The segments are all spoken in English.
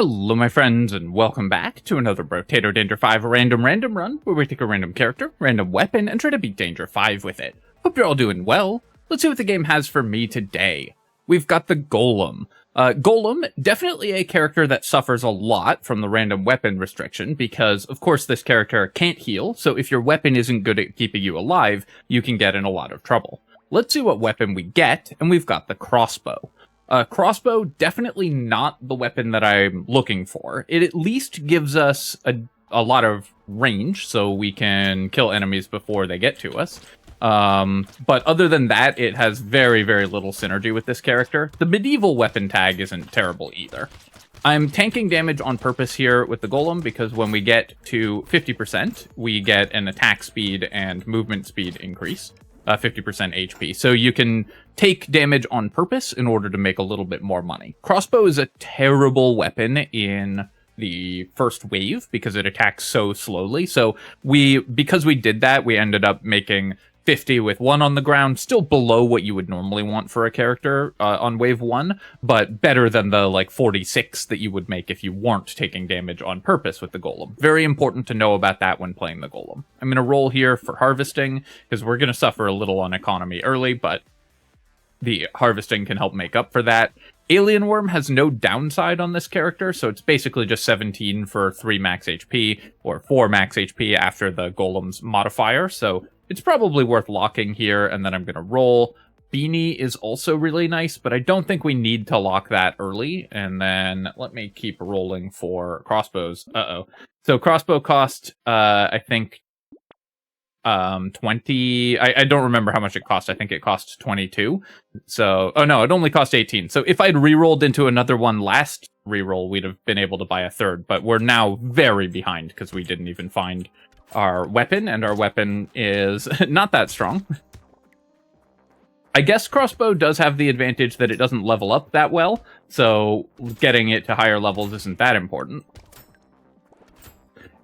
Hello my friends, and welcome back to another Brotato Danger 5 random run, where we take a random character, random weapon, and try to beat Danger 5 with it. Hope you're all doing well. Let's see what the game has for me today. We've got the Golem. Golem, definitely a character that suffers a lot from the random weapon restriction, because of course this character can't heal, so if your weapon isn't good at keeping you alive, you can get in a lot of trouble. Let's see what weapon we get, and we've got the Crossbow. Crossbow, definitely not the weapon that I'm looking for. It at least gives us a lot of range, so we can kill enemies before they get to us. But other than that, it has very, very little synergy with this character. The medieval weapon tag isn't terrible either. I'm tanking damage on purpose here with the Golem, because when we get to 50%, we get an attack speed and movement speed increase. 50% HP. So you can take damage on purpose in order to make a little bit more money. Crossbow is a terrible weapon in the first wave because it attacks so slowly. So because we did that, we ended up making 50 with 1 on the ground, still below what you would normally want for a character on wave 1, but better than the like 46 that you would make if you weren't taking damage on purpose with the Golem. Very important to know about that when playing the Golem. I'm going to roll here for harvesting, because we're going to suffer a little on economy early, but the harvesting can help make up for that. Alien Worm has no downside on this character, so it's basically just 17 for 3 max HP, or 4 max HP after the Golem's modifier, so it's probably worth locking here, and then I'm going to roll. Beanie is also really nice, but I don't think we need to lock that early. And then let me keep rolling for crossbows. So crossbow cost, I think, 20. I don't remember how much it cost. I think it cost 22. So, oh no, it only cost 18. So if I'd rerolled into another one last reroll, we'd have been able to buy a third. But we're now very behind because we didn't even find our weapon, and our weapon is not that strong. I guess crossbow does have the advantage that it doesn't level up that well, so getting it to higher levels isn't that important.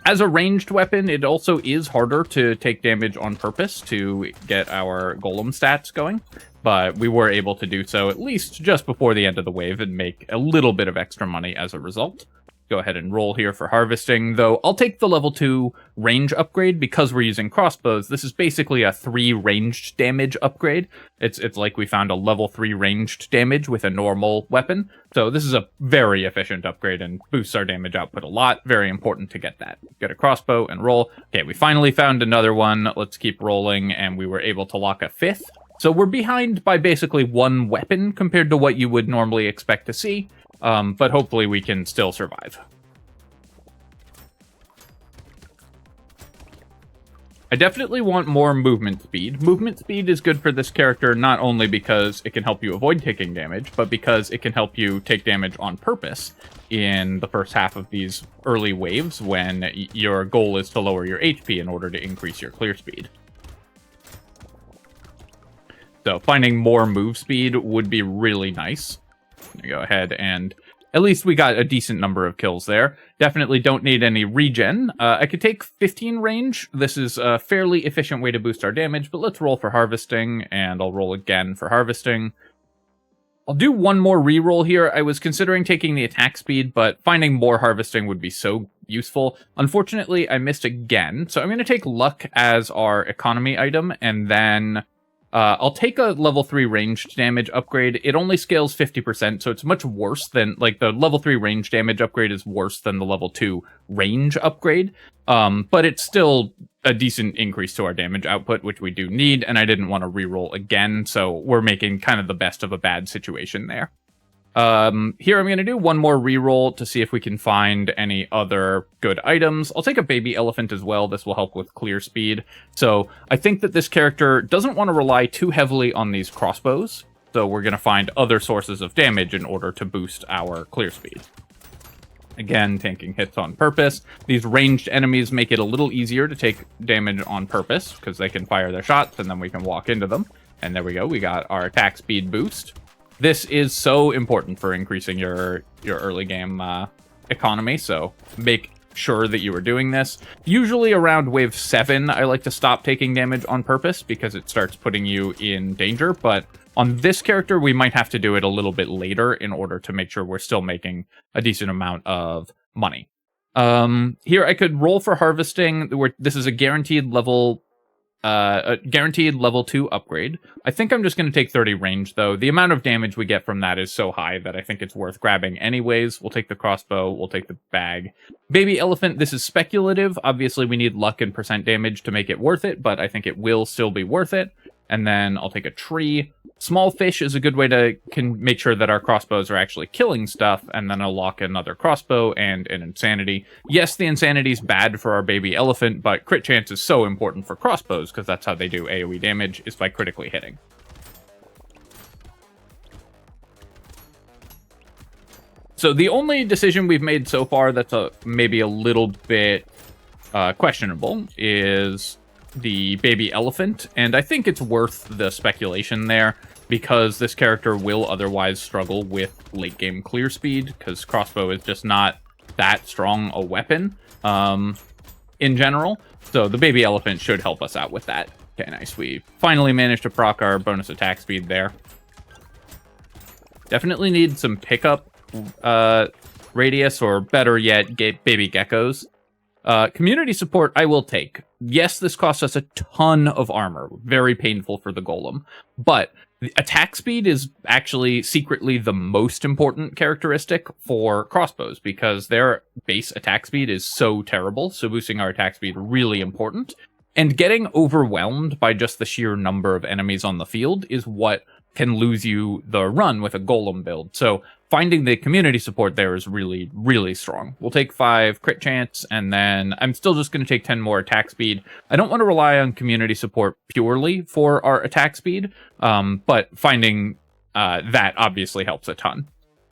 As a ranged weapon, it also is harder to take damage on purpose to get our golem stats going, but we were able to do so at least just before the end of the wave and make a little bit of extra money as a result. Go ahead and roll here for harvesting, though I'll take the level 2 range upgrade because we're using crossbows. This is basically a 3 ranged damage upgrade. It's like we found a level 3 ranged damage with a normal weapon. So this is a very efficient upgrade and boosts our damage output a lot. Very important to get that. Get a crossbow and roll. Okay, we finally found another one. Let's keep rolling, and we were able to lock a 5th. So we're behind by basically 1 weapon compared to what you would normally expect to see. But hopefully we can still survive. I definitely want more movement speed. Movement speed is good for this character not only because it can help you avoid taking damage, but because it can help you take damage on purpose in the first half of these early waves when your goal is to lower your HP in order to increase your clear speed. So finding more move speed would be really nice. Go ahead, and at least we got a decent number of kills there. Definitely don't need any regen. I could take 15 range. This is a fairly efficient way to boost our damage, but let's roll for harvesting, and I'll roll again for harvesting. I'll do one more reroll here. I was considering taking the attack speed, but finding more harvesting would be so useful. Unfortunately, I missed again, so I'm going to take luck as our economy item, and then I'll take a level 3 ranged damage upgrade. It only scales 50%, so it's much worse than, like, the level 3 range damage upgrade is worse than the level 2 range upgrade. But it's still a decent increase to our damage output, which we do need, and I didn't want to reroll again, so we're making kind of the best of a bad situation there. Here I'm going to do one more reroll to see if we can find any other good items. I'll take a baby elephant as well. This will help with clear speed. So I think that this character doesn't want to rely too heavily on these crossbows. So we're going to find other sources of damage in order to boost our clear speed. Again, tanking hits on purpose. These ranged enemies make it a little easier to take damage on purpose because they can fire their shots and then we can walk into them. And there we go. We got our attack speed boost. This is so important for increasing your early game economy, so make sure that you are doing this. Usually around wave 7, I like to stop taking damage on purpose because it starts putting you in danger, but on this character, we might have to do it a little bit later in order to make sure we're still making a decent amount of money. Here I could roll for harvesting. This is a guaranteed level 2 upgrade. I think I'm just going to take 30 range, though. The amount of damage we get from that is so high that I think it's worth grabbing anyways. We'll take the crossbow. We'll take the bag. Baby elephant, this is speculative. Obviously, we need luck and percent damage to make it worth it, but I think it will still be worth it. And then I'll take a tree. Small fish is a good way to make sure that our crossbows are actually killing stuff, and then I'll lock another crossbow and an insanity. Yes, the insanity is bad for our baby elephant, but crit chance is so important for crossbows, because that's how they do AoE damage, is by critically hitting. So the only decision we've made so far that's maybe a little bit questionable is the baby elephant, and I think it's worth the speculation there because this character will otherwise struggle with late game clear speed because crossbow is just not that strong a weapon in general. So the baby elephant should help us out with that. Okay, nice. We finally managed to proc our bonus attack speed there. Definitely need some pickup radius, or better yet, baby geckos. Community support I will take. Yes, this costs us a ton of armor. Very painful for the golem. But the attack speed is actually secretly the most important characteristic for crossbows because their base attack speed is so terrible. So boosting our attack speed really important. And getting overwhelmed by just the sheer number of enemies on the field is what can lose you the run with a golem build. So finding the community support there is really, really strong. We'll take 5 crit chance, and then I'm still just going to take 10 more attack speed. I don't want to rely on community support purely for our attack speed, but finding that obviously helps a ton.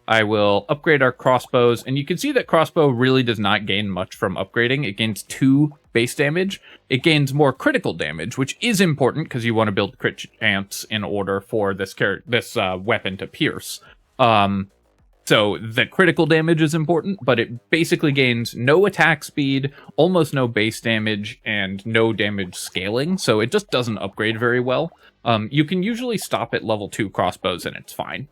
I will upgrade our crossbows, and you can see that crossbow really does not gain much from upgrading. It gains 2 base damage. It gains more critical damage, which is important because you want to build crit chance in order for this weapon to pierce. So the critical damage is important, but it basically gains no attack speed, almost no base damage, and no damage scaling, so it just doesn't upgrade very well. You can usually stop at level 2 crossbows and it's fine.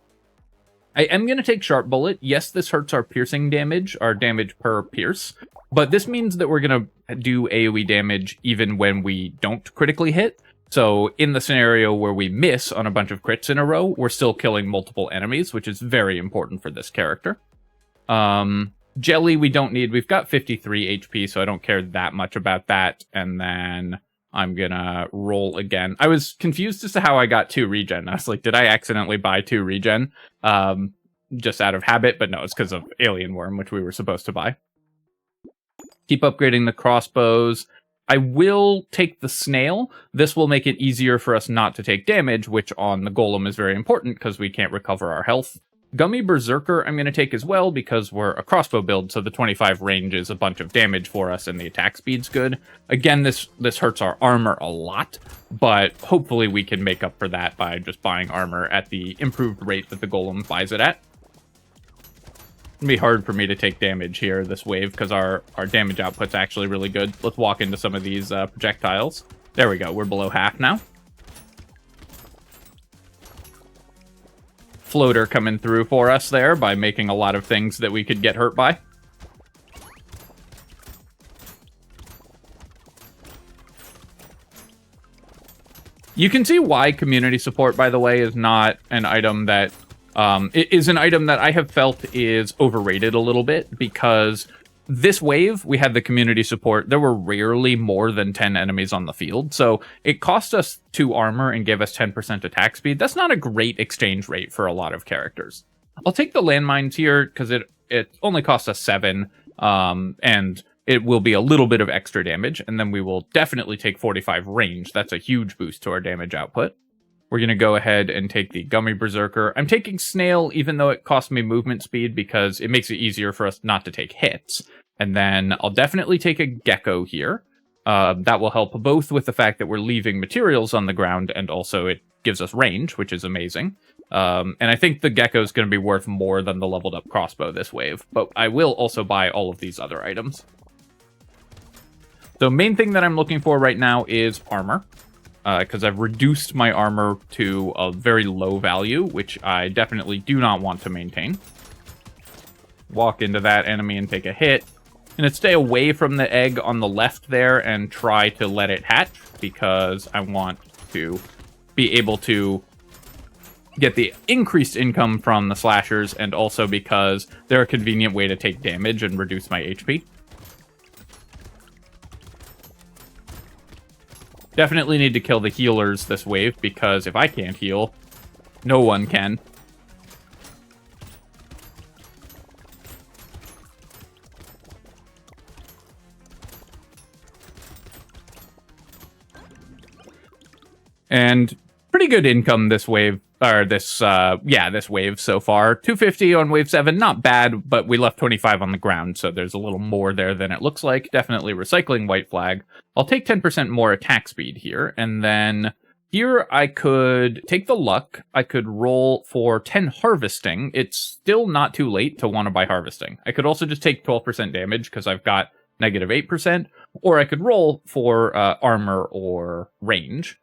I am going to take Sharp Bullet. Yes, this hurts our piercing damage, our damage per pierce, but this means that we're going to do AoE damage even when we don't critically hit. So in the scenario where we miss on a bunch of crits in a row, we're still killing multiple enemies, which is very important for this character. Jelly we don't need. We've got 53 HP, so I don't care that much about that. And then I'm gonna roll again. I was confused as to how I got 2 regen. I was like, did I accidentally buy 2 regen? Just out of habit, but no, it's because of Alien Worm, which we were supposed to buy. Keep upgrading the crossbows. I will take the snail. This will make it easier for us not to take damage, which on the golem is very important because we can't recover our health. Gummy Berserker I'm going to take as well because we're a crossbow build, so the 25 range is a bunch of damage for us and the attack speed's good. Again, this hurts our armor a lot, but hopefully we can make up for that by just buying armor at the improved rate that the golem buys it at. It's going to be hard for me to take damage here this wave because our damage output's actually really good. Let's walk into some of these projectiles. There we go. We're below half now. Floater coming through for us there by making a lot of things that we could get hurt by. You can see why community support, by the way, is not an item that it is an item that I have felt is overrated a little bit because this wave, we had the community support. There were rarely more than 10 enemies on the field, so it cost us 2 armor and gave us 10% attack speed. That's not a great exchange rate for a lot of characters. I'll take the landmines here because it only costs us 7, and it will be a little bit of extra damage, and then we will definitely take 45 range. That's a huge boost to our damage output. We're going to go ahead and take the Gummy Berserker. I'm taking Snail, even though it costs me movement speed, because it makes it easier for us not to take hits. And then I'll definitely take a Gecko here. That will help both with the fact that we're leaving materials on the ground, and also it gives us range, which is amazing. And I think the Gecko is going to be worth more than the leveled up crossbow this wave. But I will also buy all of these other items. So main thing that I'm looking for right now is armor, because I've reduced my armor to a very low value, which I definitely do not want to maintain. Walk into that enemy and take a hit. I'm going to stay away from the egg on the left there and try to let it hatch, because I want to be able to get the increased income from the slashers, and also because they're a convenient way to take damage and reduce my HP. Definitely need to kill the healers this wave, because if I can't heal, no one can. And pretty good income this wave, or this wave so far. 250 on wave 7, not bad, but we left 25 on the ground, so there's a little more there than it looks like. Definitely recycling white flag. I'll take 10% more attack speed here, and then here I could take the luck. I could roll for 10 harvesting. It's still not too late to want to buy harvesting. I could also just take 12% damage, because I've got negative 8%, or I could roll for armor or range.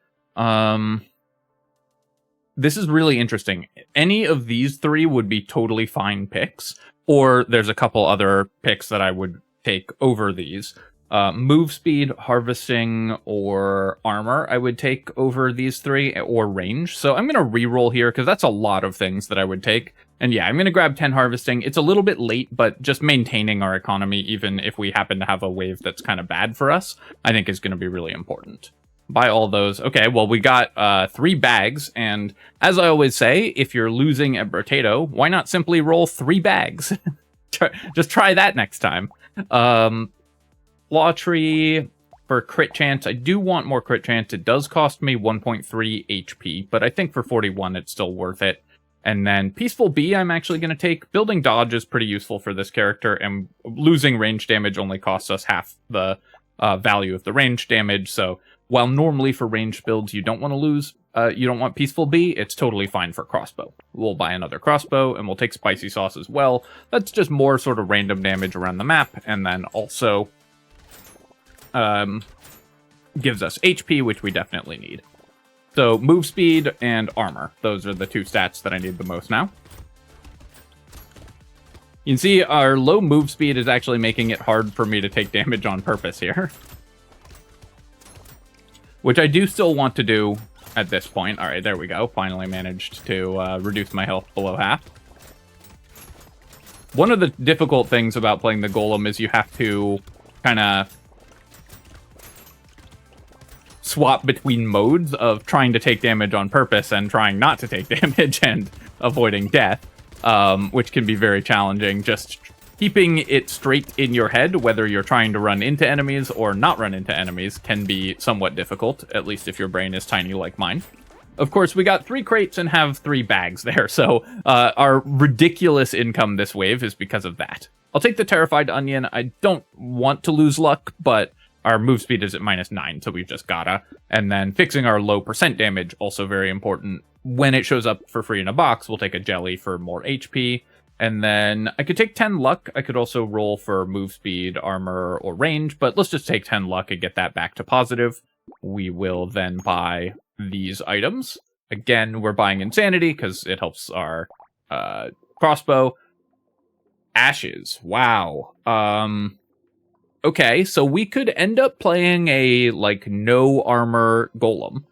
This is really interesting. Any of these three would be totally fine picks, or there's a couple other picks that I would take over these. Move speed, harvesting, or armor I would take over these three, or range. So I'm going to re-roll here, because that's a lot of things that I would take. And yeah, I'm going to grab 10 harvesting. It's a little bit late, but just maintaining our economy, even if we happen to have a wave that's kind of bad for us, I think is going to be really important. Buy all those. Okay, well, we got 3 bags, and as I always say, if you're losing at Brotato, why not simply roll 3 bags? Just try that next time. Law Tree for crit chance. I do want more crit chance. It does cost me 1.3 HP, but I think for 41 it's still worth it. And then Peaceful Bee I'm actually going to take. Building Dodge is pretty useful for this character, and losing range damage only costs us half the value of the range damage, so while normally for ranged builds you don't want to lose, you don't want Peaceful Bee, it's totally fine for Crossbow. We'll buy another Crossbow, and we'll take Spicy Sauce as well. That's just more sort of random damage around the map, and then also gives us HP, which we definitely need. So move speed and armor, those are the 2 stats that I need the most now. You can see our low move speed is actually making it hard for me to take damage on purpose here. Which I do still want to do at this point. Alright, there we go. Finally managed to reduce my health below half. One of the difficult things about playing the Golem is you have to kind of swap between modes of trying to take damage on purpose and trying not to take damage and avoiding death, which can be very challenging. Just keeping it straight in your head, whether you're trying to run into enemies or not run into enemies, can be somewhat difficult, at least if your brain is tiny like mine. Of course, we got 3 crates and have 3 bags there, so our ridiculous income this wave is because of that. I'll take the Terrified Onion. I don't want to lose luck, but our move speed is at -9, so we've just gotta. And then fixing our low % damage, also very important. When it shows up for free in a box, we'll take a jelly for more HP. And then I could take 10 luck. I could also roll for move speed, armor, or range, but let's just take 10 luck and get that back to positive. We will then buy these items. Again, we're buying Insanity because it helps our crossbow. Ashes. Wow. Okay, so we could end up playing a, like, no armor golem.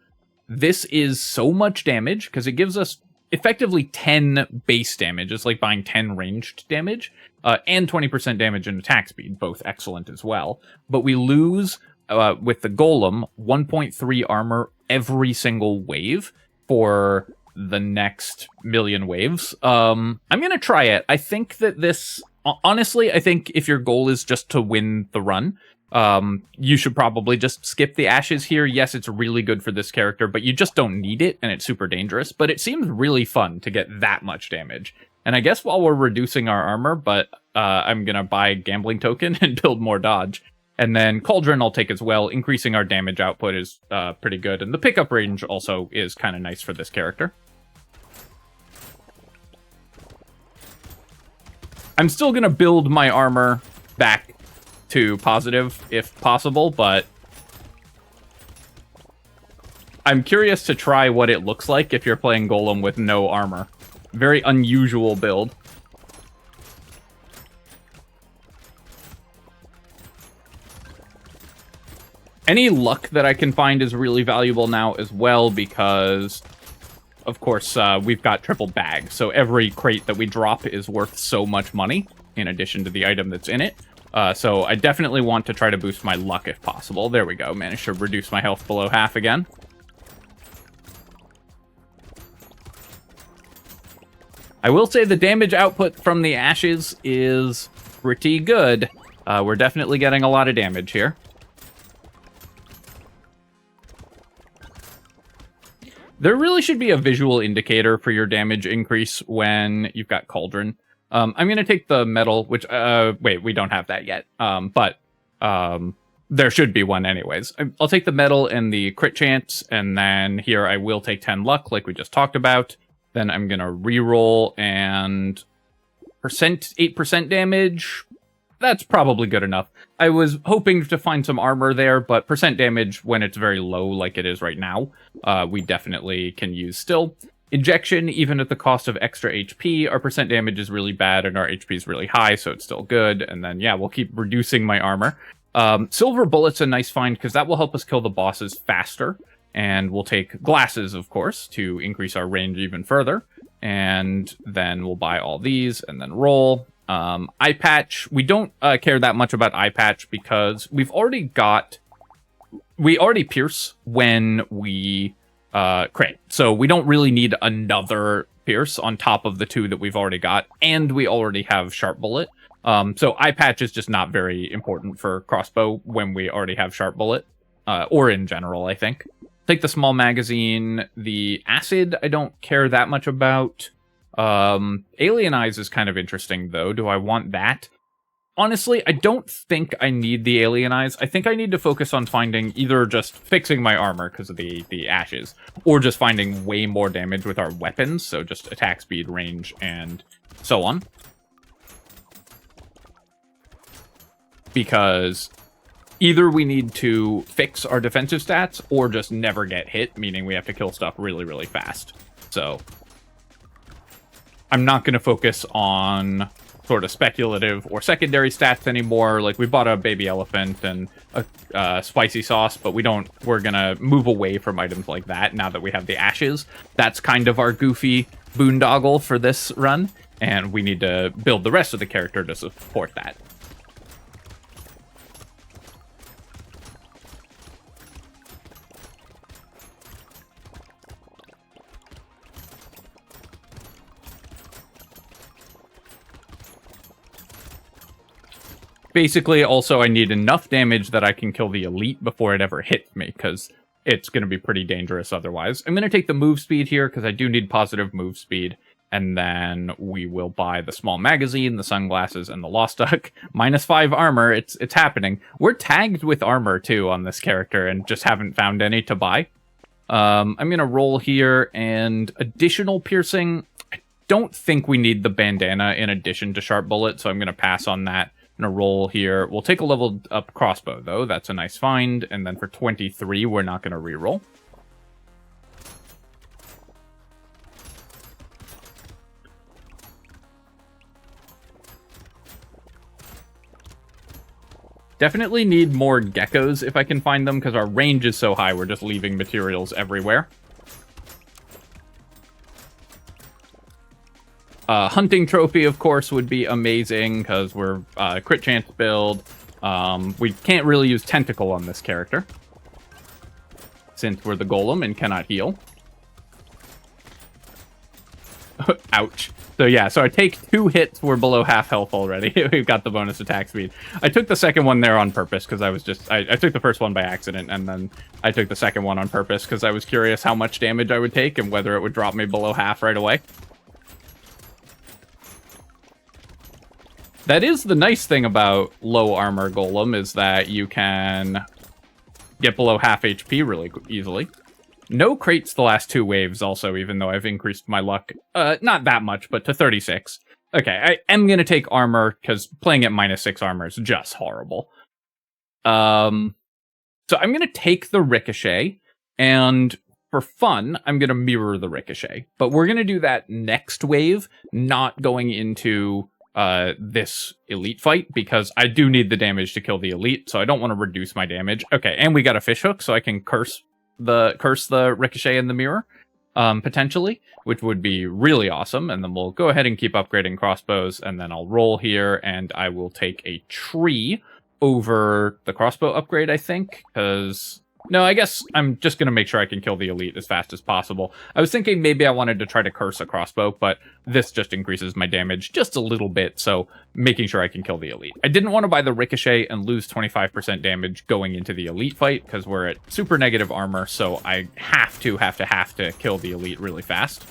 This is so much damage because it gives us effectively 10 base damage. It's like buying 10 ranged damage, and 20% damage and attack speed, both excellent as well. But we lose, with the Golem, 1.3 armor every single wave for the next million waves. I'm going to try it. I think that this... Honestly, I think if your goal is just to win the run, you should probably just skip the ashes here. Yes, it's really good for this character, but you just don't need it, and it's super dangerous. But it seems really fun to get that much damage. And I guess while we're reducing our armor, but I'm going to buy Gambling Token and build more dodge. And then Cauldron I'll take as well. Increasing our damage output is pretty good. And the pickup range also is kind of nice for this character. I'm still going to build my armor back to positive if possible, but I'm curious to try what it looks like if you're playing Golem with no armor. Very unusual build. Any luck that I can find is really valuable now as well because, of course, we've got triple bags. So every crate that we drop is worth so much money in addition to the item that's in it. So I definitely want to try to boost my luck if possible. There we go. Managed to reduce my health below half again. I will say the damage output from the ashes is pretty good. We're definitely getting a lot of damage here. There really should be a visual indicator for your damage increase when you've got Cauldron. I'm going to take the metal, which, wait, we don't have that yet. But there should be one anyways. I'll take the metal and the crit chance, and then here I will take 10 luck, like we just talked about. Then I'm going to reroll, and 8% damage, that's probably good enough. I was hoping to find some armor there, but percent damage when it's very low like it is right now, we definitely can use still. Injection, even at the cost of extra HP, our percent damage is really bad and our HP is really high, so it's still good. And then, yeah, we'll keep reducing my armor. Silver Bullet's a nice find because that will help us kill the bosses faster. And we'll take glasses, of course, to increase our range even further. And then we'll buy all these and then roll. Eye patch, we don't care that much about eye patch because we already pierce when we crit. So we don't really need another pierce on top of the 2 that we've already got, and we already have sharp bullet. So eye patch is just not very important for crossbow when we already have sharp bullet, or in general, I think. Take the small magazine. The acid, I don't care that much about. Alien Eyes is kind of interesting, though. Do I want that? Honestly, I don't think I need the Alien Eyes. I think I need to focus on finding either just fixing my armor because of the ashes, or just finding way more damage with our weapons, so just attack speed, range, and so on. Because either we need to fix our defensive stats, or just never get hit, meaning we have to kill stuff really, really fast. So I'm not going to focus on sort of speculative or secondary stats anymore. Like, we bought a baby elephant and a spicy sauce, but we're going to move away from items like that now that we have the ashes. That's kind of our goofy boondoggle for this run, and we need to build the rest of the character to support that. Basically, also, I need enough damage that I can kill the elite before it ever hits me, because it's going to be pretty dangerous otherwise. I'm going to take the move speed here, because I do need positive move speed, and then we will buy the small magazine, the sunglasses, and the Lost Duck. -5 armor, it's happening. We're tagged with armor, too, on this character, and just haven't found any to buy. I'm going to roll here, and additional piercing. I don't think we need the bandana in addition to sharp bullet, so I'm going to pass on that. Gonna roll here. We'll take a leveled up crossbow, though. That's a nice find. And then for 23, we're not going to reroll. Definitely need more geckos if I can find them, because our range is so high, we're just leaving materials everywhere. Hunting trophy, of course, would be amazing, because we're crit chance build. We can't really use tentacle on this character, since we're the golem and cannot heal. Ouch. So yeah, so I take 2 hits, we're below half health already. We've got the bonus attack speed. I took the second one there on purpose, because I was just... I took the first one by accident, and then I took the second one on purpose, because I was curious how much damage I would take, and whether it would drop me below half right away. That is the nice thing about low armor golem, is that you can get below half HP really easily. No crates the last 2 waves also, even though I've increased my luck, not that much, but to 36. Okay, I am going to take armor, because playing at -6 armor is just horrible. So I'm going to take the ricochet, and for fun, I'm going to mirror the ricochet. But we're going to do that next wave, not going into this elite fight, because I do need the damage to kill the elite, so I don't want to reduce my damage. Okay, and we got a fishhook, so I can curse the ricochet in the mirror. Potentially, which would be really awesome. And then we'll go ahead and keep upgrading crossbows, and then I'll roll here, and I will take a tree over the crossbow upgrade, I think, because... No, I guess I'm just going to make sure I can kill the elite as fast as possible. I was thinking maybe I wanted to try to curse a crossbow, but this just increases my damage just a little bit, so making sure I can kill the elite. I didn't want to buy the ricochet and lose 25% damage going into the elite fight, because we're at super negative armor, so I have to kill the elite really fast.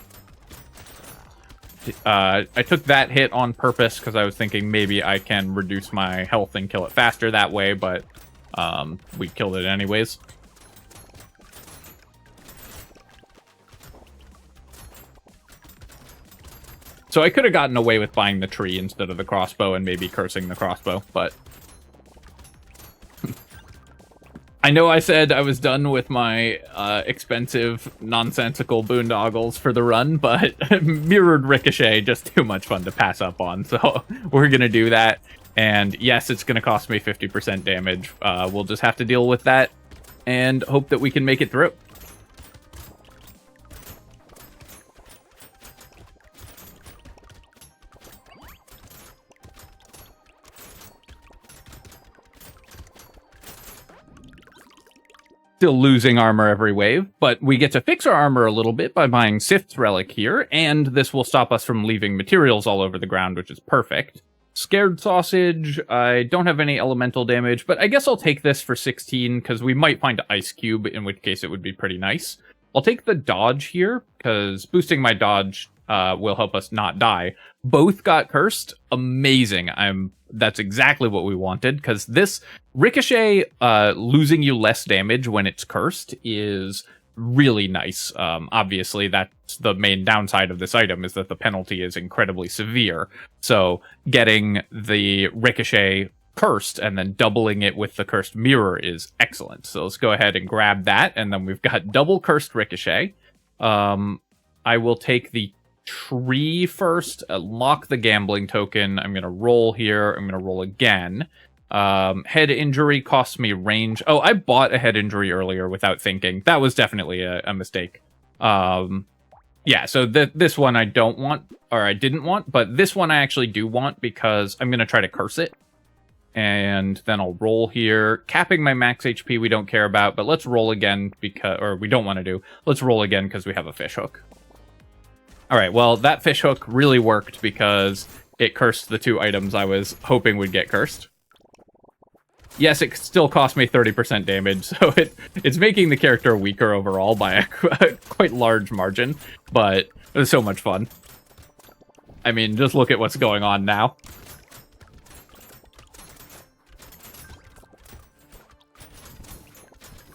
I took that hit on purpose, because I was thinking maybe I can reduce my health and kill it faster that way, but we killed it anyways. So I could have gotten away with buying the tree instead of the crossbow and maybe cursing the crossbow, but... I know I said I was done with my expensive, nonsensical boondoggles for the run, but mirrored ricochet, just too much fun to pass up on, so we're gonna do that. And yes, it's gonna cost me 50% damage. We'll just have to deal with that and hope that we can make it through. Still losing armor every wave, but we get to fix our armor a little bit by buying Sif's Relic here, and this will stop us from leaving materials all over the ground, which is perfect. Scared Sausage, I don't have any elemental damage, but I guess I'll take this for 16, because we might find Ice Cube, in which case it would be pretty nice. I'll take the Dodge here, because boosting my Dodge will help us not die. Both got cursed. Amazing. That's exactly what we wanted, because this Ricochet losing you less damage when it's cursed is really nice. Obviously, that's the main downside of this item, is that the penalty is incredibly severe. So getting the Ricochet cursed and then doubling it with the cursed mirror is excellent. So let's go ahead and grab that, and then we've got double cursed Ricochet. I will take the tree first, lock the gambling token. I'm going to roll here. I'm going to roll again. Head injury costs me range. Oh, I bought a head injury earlier without thinking. That was definitely a mistake. Yeah, so this one I don't want, or I didn't want, but this one I actually do want, because I'm going to try to curse it. And then I'll roll here. Capping my max HP we don't care about, but let's roll again, because, or we don't want to do. Let's roll again because we have a fishhook. Alright, well, that fishhook really worked because it cursed the two items I was hoping would get cursed. Yes, it still cost me 30% damage, so it's making the character weaker overall by a quite large margin, but it was so much fun. I mean, just look at what's going on now.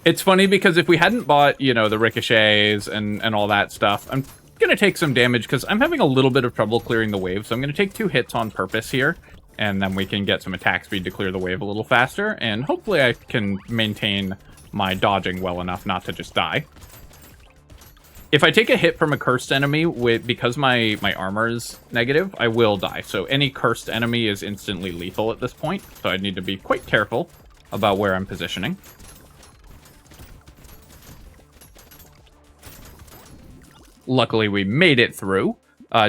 It's funny because if we hadn't bought, you know, the ricochets and all that stuff, I'm gonna take some damage because I'm having a little bit of trouble clearing the wave, so I'm gonna take 2 hits on purpose here, and then we can get some attack speed to clear the wave a little faster, and hopefully I can maintain my dodging well enough not to just die. If I take a hit from a cursed enemy, because my armor is negative, I will die. So any cursed enemy is instantly lethal at this point, so I need to be quite careful about where I'm positioning. Luckily, we made it through.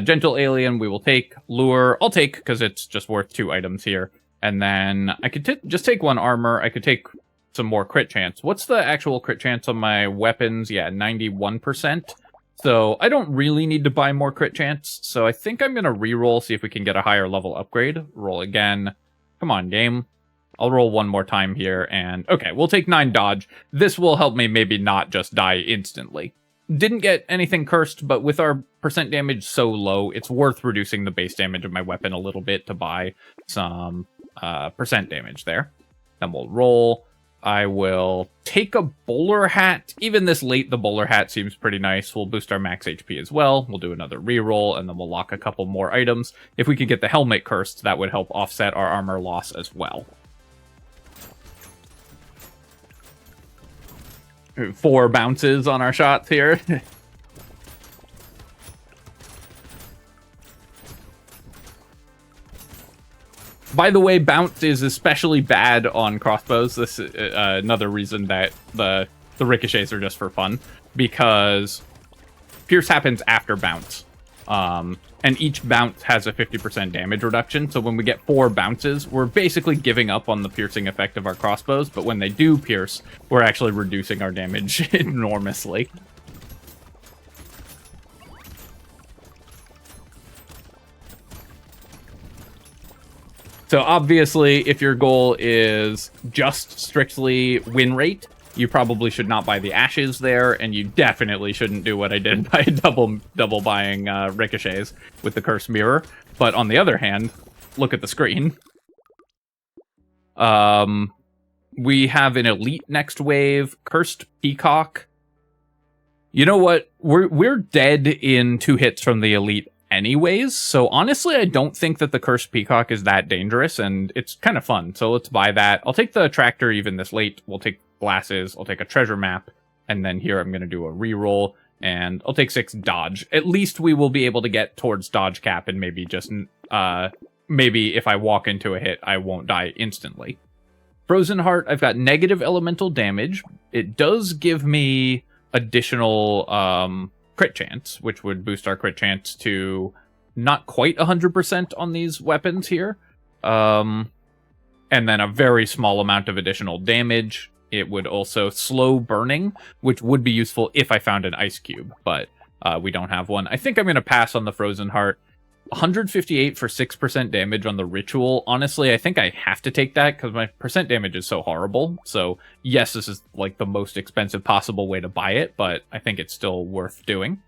Gentle Alien, we will take. Lure, I'll take, because it's just worth 2 items here. And then I could just take 1 armor. I could take some more crit chance. What's the actual crit chance on my weapons? Yeah, 91%. So I don't really need to buy more crit chance. So I think I'm going to reroll, see if we can get a higher level upgrade. Roll again. Come on, game. I'll roll 1 more time here. And okay, we'll take 9 dodge. This will help me maybe not just die instantly. Didn't get anything cursed, but with our percent damage so low, it's worth reducing the base damage of my weapon a little bit to buy some percent damage there. Then we'll roll. I will take a bowler hat. Even this late, the bowler hat seems pretty nice. We'll boost our max HP as well. We'll do another reroll, and then we'll lock a couple more items. If we could get the helmet cursed, that would help offset our armor loss as well. 4 bounces on our shots here. By the way, bounce is especially bad on crossbows. This is another reason that the ricochets are just for fun, because pierce happens after bounce. And each bounce has a 50% damage reduction, so when we get 4 bounces, we're basically giving up on the piercing effect of our crossbows, but when they do pierce, we're actually reducing our damage enormously. So obviously, if your goal is just strictly win rate, you probably should not buy the ashes there, and you definitely shouldn't do what I did by double buying ricochets with the cursed mirror. But on the other hand, look at the screen. We have an elite next wave, cursed peacock. You know what? We're dead in 2 hits from the elite anyways, so honestly, I don't think that the cursed peacock is that dangerous, and it's kind of fun, so let's buy that. I'll take the tractor even this late. We'll take glasses, I'll take a treasure map, and then here I'm going to do a reroll, and I'll take 6 dodge. At least we will be able to get towards dodge cap, and maybe just, maybe if I walk into a hit, I won't die instantly. Frozen Heart, I've got negative elemental damage. It does give me additional, crit chance, which would boost our crit chance to not quite 100% on these weapons here. And then a very small amount of additional damage. It would also slow burning, which would be useful if I found an ice cube, but we don't have one. I think I'm going to pass on the Frozen Heart. 158 for 6% damage on the ritual. Honestly, I think I have to take that because my percent damage is so horrible. So yes, this is like the most expensive possible way to buy it, but I think it's still worth doing.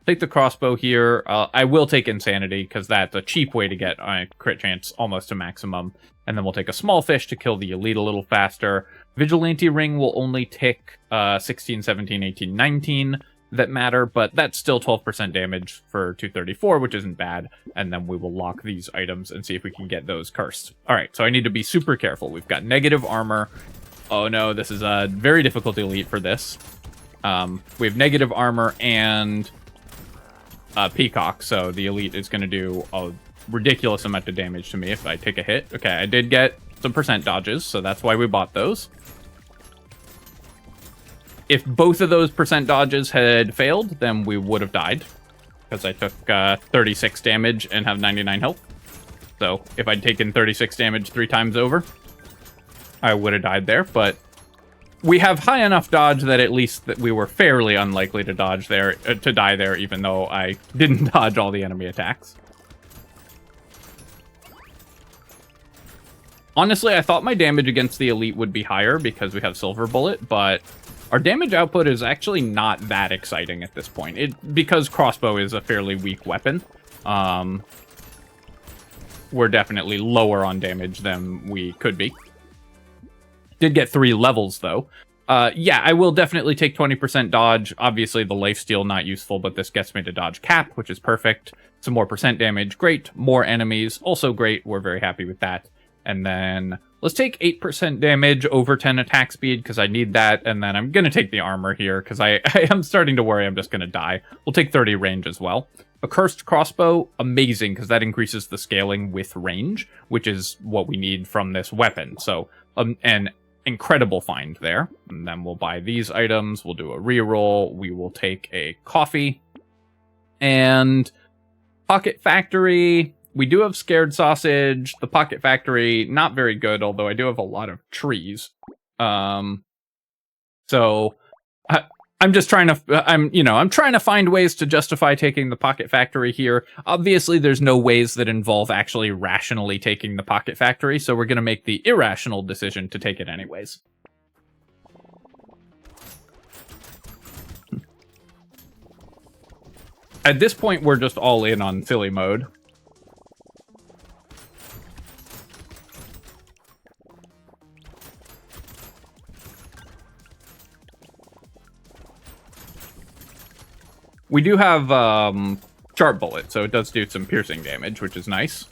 Take the crossbow here. I will take insanity because that's a cheap way to get my crit chance almost to maximum. And then we'll take a small fish to kill the elite a little faster. Vigilante ring will only tick 16, 17, 18, 19 that matter, but that's still 12% damage for 234, which isn't bad. And then we will lock these items and see if we can get those cursed. All right, so I need to be super careful. We've got negative armor. Oh no, this is a very difficult elite for this. We have negative armor and peacock, so the elite is going to do a ridiculous amount of damage to me if I take a hit. Okay, I did get some percent dodges, so that's why we bought those. If both of those percent dodges had failed, then we would have died, because I took 36 damage and have 99 health. So if I'd taken 36 damage 3 times over, I would have died there. But we have high enough dodge that at least that we were fairly unlikely to dodge there, to die there, even though I didn't dodge all the enemy attacks. Honestly, I thought my damage against the elite would be higher because we have Silver Bullet, but our damage output is actually not that exciting at this point. Because crossbow is a fairly weak weapon, we're definitely lower on damage than we could be. Did get 3 levels, though. Yeah, I will definitely take 20% dodge. Obviously, the lifesteal not useful, but this gets me to dodge cap, which is perfect. Some more percent damage, great. More enemies, also great. We're very happy with that. And then let's take 8% damage over 10 attack speed, because I need that. And then I'm going to take the armor here, because I am starting to worry I'm just going to die. We'll take 30 range as well. A cursed crossbow, amazing, because that increases the scaling with range, which is what we need from this weapon. So an incredible find there. And then we'll buy these items. We'll do a reroll. We will take a coffee. And Pocket Factory. We do have Scared Sausage. The Pocket Factory, not very good, although I do have a lot of trees. So I'm just trying to, I'm trying to find ways to justify taking the Pocket Factory here. Obviously, there's no ways that involve actually rationally taking the Pocket Factory, so we're going to make the irrational decision to take it anyways. At this point, we're just all in on silly mode. We do have sharp bullet, so it does do some piercing damage, which is nice.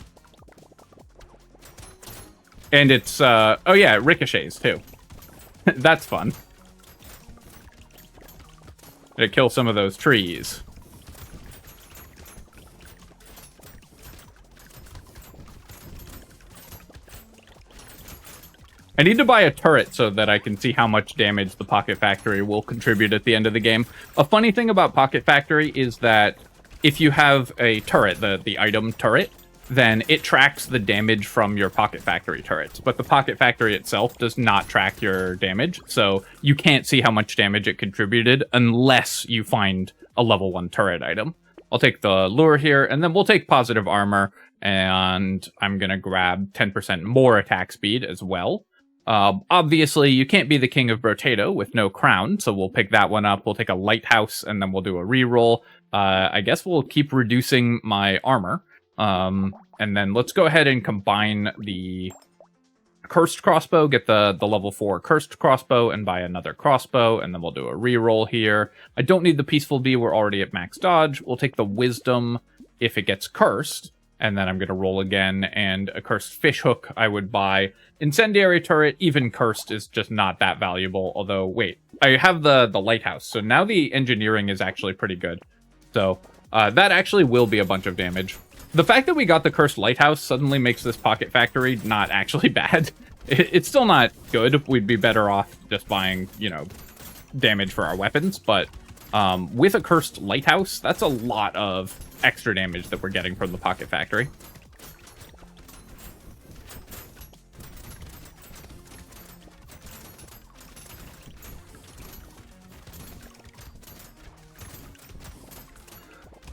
And it's, oh yeah, it ricochets, too. That's fun. To kill some of those trees. I need to buy a turret so that I can see how much damage the Pocket Factory will contribute at the end of the game. A funny thing about Pocket Factory is that if you have a turret, the item turret, then it tracks the damage from your Pocket Factory turrets. But the Pocket Factory itself does not track your damage, so you can't see how much damage it contributed unless you find a level 1 turret item. I'll take the lure here, and then we'll take positive armor, and I'm going to grab 10% more attack speed as well. Obviously, you can't be the king of Brotato with no crown, so we'll pick that one up. We'll take a lighthouse, and then we'll do a reroll. I guess we'll keep reducing my armor. And then let's go ahead and combine the cursed crossbow, get the level 4 cursed crossbow, and buy another crossbow, and then we'll do a reroll here. I don't need the peaceful bee, we're already at max dodge. We'll take the wisdom if it gets cursed, and then I'm going to roll again, and a cursed fishhook I would buy. Incendiary turret, even cursed, is just not that valuable, although, wait, I have the lighthouse, so now the engineering is actually pretty good. So, that actually will be a bunch of damage. The fact that we got the cursed lighthouse suddenly makes this Pocket Factory not actually bad. It's still not good. We'd be better off just buying, you know, damage for our weapons, but with a cursed lighthouse, that's a lot of extra damage that we're getting from the Pocket Factory.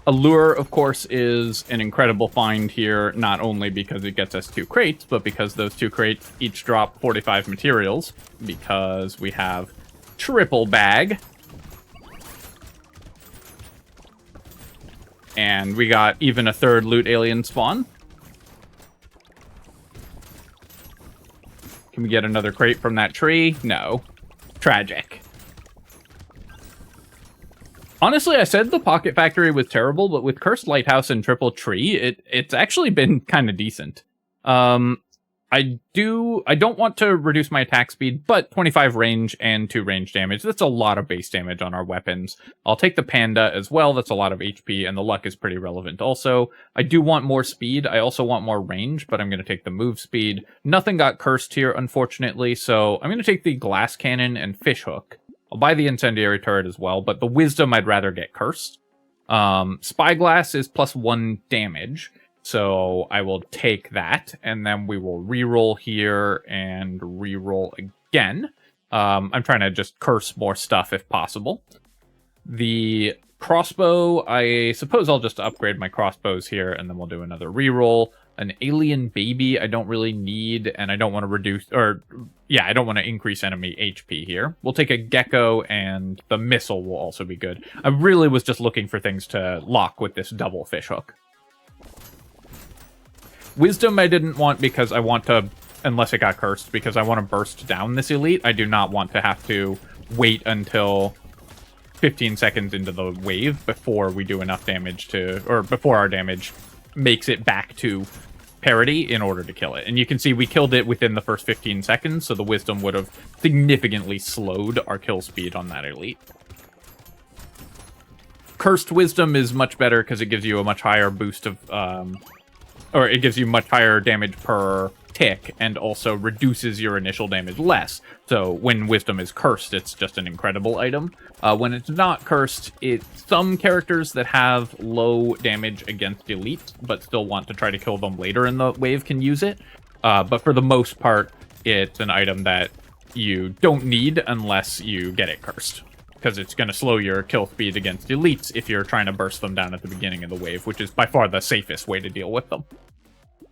Allure, of course, is an incredible find here, not only because it gets us 2 crates, but because those 2 crates each drop 45 materials, because we have triple bag. And we got even a 3rd loot alien spawn. Can we get another crate from that tree? No. Tragic. Honestly, I said the Pocket Factory was terrible, but with Cursed Lighthouse and Triple Tree, it's actually been kind of decent. I don't want to reduce my attack speed, but 25 range and 2 range damage, that's a lot of base damage on our weapons. I'll take the Panda as well, that's a lot of HP, and the luck is pretty relevant also. I do want more speed, I also want more range, but I'm going to take the move speed. Nothing got cursed here, unfortunately, so I'm going to take the Glass Cannon and Fishhook. I'll buy the Incendiary Turret as well, but the Wisdom I'd rather get cursed. Spyglass is +1 damage, so I will take that, and then we will reroll here and reroll again. I'm trying to just curse more stuff if possible. The crossbow, I suppose I'll just upgrade my crossbows here, and then we'll do another reroll. An alien baby I don't really need, and I don't want to reduce, or yeah, I don't want to increase enemy HP here. We'll take a gecko, and the missile will also be good. I really was just looking for things to lock with this double fishhook. Wisdom I didn't want because I want to, unless it got cursed, because I want to burst down this elite. I do not want to have to wait until 15 seconds into the wave before we do enough damage to, or before our damage makes it back to parity in order to kill it. And you can see we killed it within the first 15 seconds, so the Wisdom would have significantly slowed our kill speed on that elite. Cursed Wisdom is much better because it gives you a much higher boost of, or it gives you much higher damage per tick, and also reduces your initial damage less. So when Wisdom is cursed, it's just an incredible item. When it's not cursed, some characters that have low damage against elites, but still want to try to kill them later in the wave can use it. But for the most part, it's an item that you don't need unless you get it cursed, because it's going to slow your kill speed against elites if you're trying to burst them down at the beginning of the wave, which is by far the safest way to deal with them.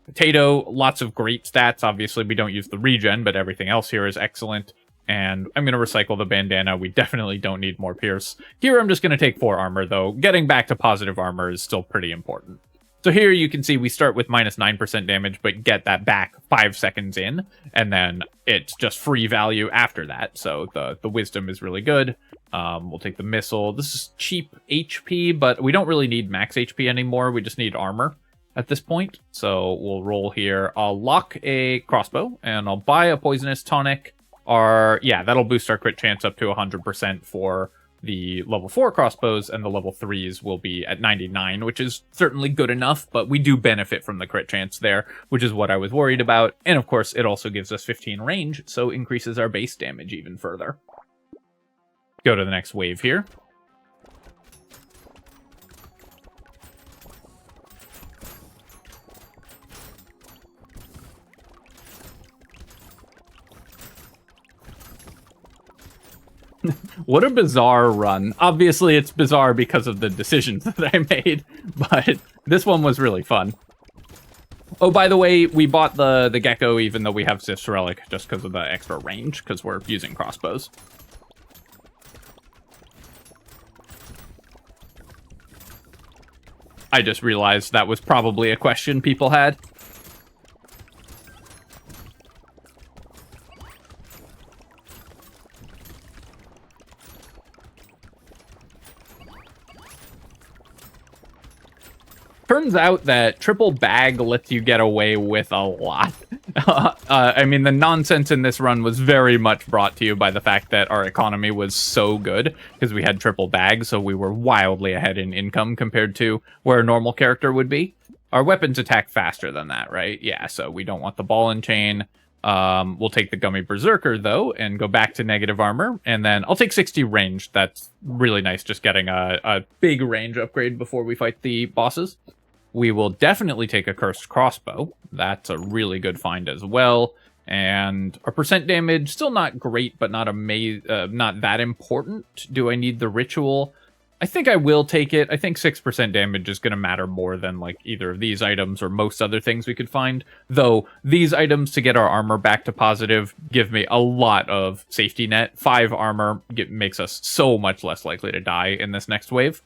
Potato, lots of great stats. Obviously, we don't use the regen, but everything else here is excellent. And I'm going to recycle the bandana. We definitely don't need more pierce. Here, I'm just going to take 4 armor, though. Getting back to positive armor is still pretty important. So here you can see we start with minus 9% damage, but get that back 5 seconds in, and then it's just free value after that. So the wisdom is really good. We'll take the missile. This is cheap HP, but we don't really need max HP anymore. We just need armor at this point. So we'll roll here. I'll lock a crossbow, and I'll buy a poisonous tonic. Yeah, that'll boost our crit chance up to 100% for the level 4 crossbows, and the level 3s will be at 99, which is certainly good enough, but we do benefit from the crit chance there, which is what I was worried about. And of course, it also gives us 15 range, so increases our base damage even further. Go to the next wave here. What a bizarre run. Obviously, it's bizarre because of the decisions that I made, but this one was really fun. Oh, by the way, we bought the gecko even though we have Sif's Relic just because of the extra range, because we're using crossbows. I just realized that was probably a question people had. Turns out that triple bag lets you get away with a lot. I mean, the nonsense in this run was very much brought to you by the fact that our economy was so good because we had triple bag, so we were wildly ahead in income compared to where a normal character would be. Our weapons attack faster than that, right? Yeah, so we don't want the ball and chain. We'll take the Gummy Berserker, though, and go back to negative armor. And then I'll take 60 range. That's really nice, just getting a big range upgrade before we fight the bosses. We will definitely take a Cursed Crossbow. That's a really good find as well. And our percent damage, still not great, but not that important. Do I need the Ritual? I think I will take it. I think 6% damage is going to matter more than like either of these items or most other things we could find. Though these items to get our armor back to positive give me a lot of safety net. 5 armor makes us so much less likely to die in this next wave.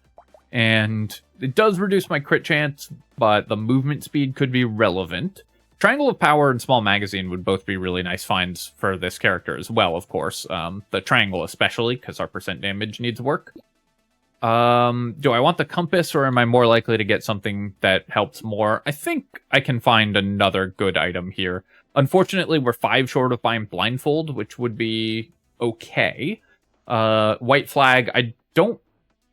And it does reduce my crit chance, but the movement speed could be relevant. Triangle of Power and Small Magazine would both be really nice finds for this character as well, of course. The Triangle especially, because our percent damage needs work. Do I want the Compass, or am I more likely to get something that helps more? I think I can find another good item here. Unfortunately, we're 5 short of buying Blindfold, which would be okay. White Flag,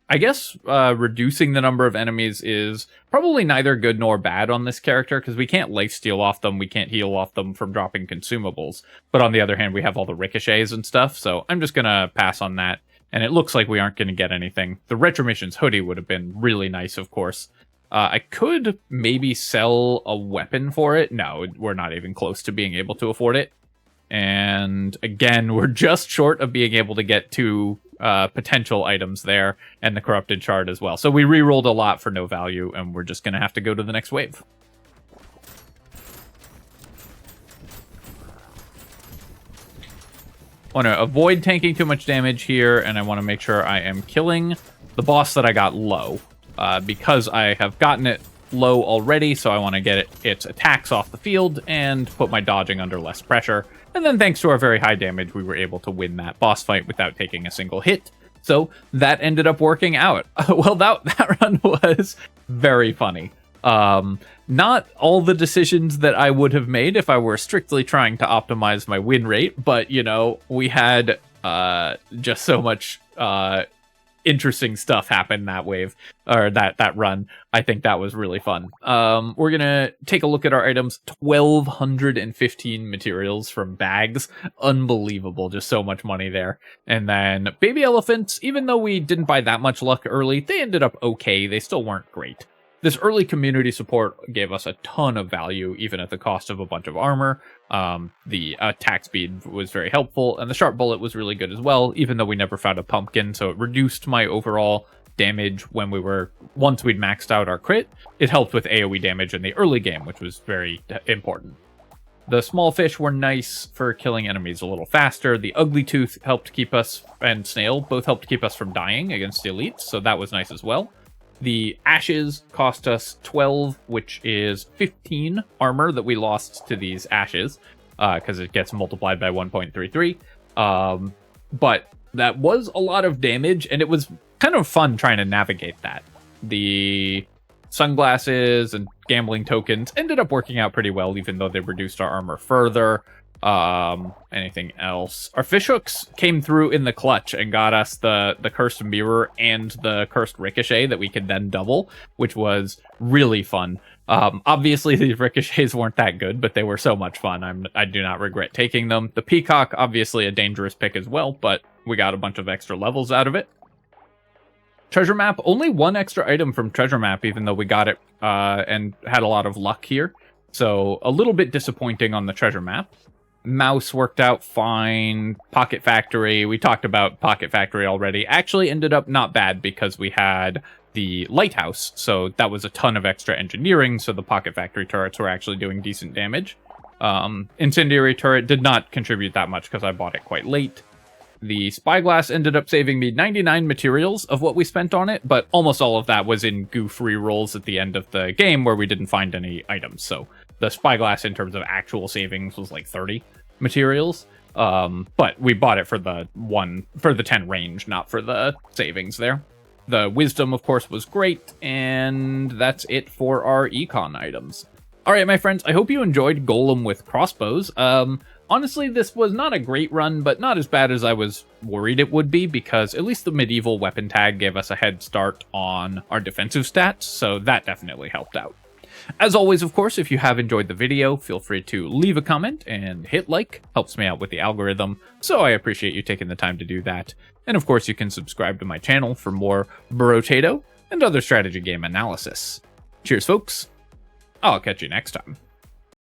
I guess reducing the number of enemies is probably neither good nor bad on this character, because we can't lifesteal off them, we can't heal off them from dropping consumables. But on the other hand, we have all the ricochets and stuff, so I'm just going to pass on that. And it looks like we aren't going to get anything. The Retromissions hoodie would have been really nice, of course. I could maybe sell a weapon for it. No, we're not even close to being able to afford it. And again, we're just short of being able to get 2 potential items there, and the Corrupted Shard as well. So we re-rolled a lot for no value, and we're just going to have to go to the next wave. Want to avoid tanking too much damage here, and I want to make sure I am killing the boss that I got low, because I have gotten it low already, so I want to get its attacks off the field and put my dodging under less pressure. And then thanks to our very high damage, we were able to win that boss fight without taking a single hit. So that ended up working out. Well, that run was very funny. Not all the decisions that I would have made if I were strictly trying to optimize my win rate, but, you know, we had just so much interesting stuff happen that wave, or that run. I think that was really fun. We're gonna take a look at our items. 1,215 materials from bags. Unbelievable, just so much money there. And then baby elephants, even though we didn't buy that much luck early, they ended up okay. They still weren't great. This early community support gave us a ton of value, even at the cost of a bunch of armor. The attack speed was very helpful, and the sharp bullet was really good as well, even though we never found a pumpkin, so it reduced my overall damage once we'd maxed out our crit. It helped with AoE damage in the early game, which was very important. The small fish were nice for killing enemies a little faster. The ugly tooth helped keep us, and snail both helped keep us from dying against the elites, so that was nice as well. The ashes cost us 12, which is 15 armor that we lost to these ashes, because it gets multiplied by 1.33. But that was a lot of damage, and it was kind of fun trying to navigate that. The sunglasses and gambling tokens ended up working out pretty well, even though they reduced our armor further. Anything else? Our fishhooks came through in the clutch and got us the cursed mirror and the cursed ricochet that we could then double, which was really fun. Obviously these ricochets weren't that good, but they were so much fun. I do not regret taking them. The peacock, obviously a dangerous pick as well, but we got a bunch of extra levels out of it. Treasure map, only one extra item from treasure map, even though we got it and had a lot of luck here. So a little bit disappointing on the treasure map. Mouse worked out fine. Pocket Factory, we talked about Pocket Factory already. Actually ended up not bad because we had the lighthouse, so that was a ton of extra engineering, so the Pocket Factory turrets were actually doing decent damage. Incendiary turret did not contribute that much because I bought it quite late. The Spyglass ended up saving me 99 materials of what we spent on it, but almost all of that was in goof re-rolls at the end of the game where we didn't find any items, so the Spyglass in terms of actual savings was like 30 materials, but we bought it for the 10 range, not for the savings there. The Wisdom, of course, was great, and that's it for our econ items. Alright, my friends, I hope you enjoyed Golem with crossbows. Honestly, this was not a great run, but not as bad as I was worried it would be, because at least the medieval weapon tag gave us a head start on our defensive stats, so that definitely helped out. As always, of course, if you have enjoyed the video, feel free to leave a comment and hit like. Helps me out with the algorithm, so I appreciate you taking the time to do that. And of course, you can subscribe to my channel for more Brotato and other strategy game analysis. Cheers, folks. I'll catch you next time.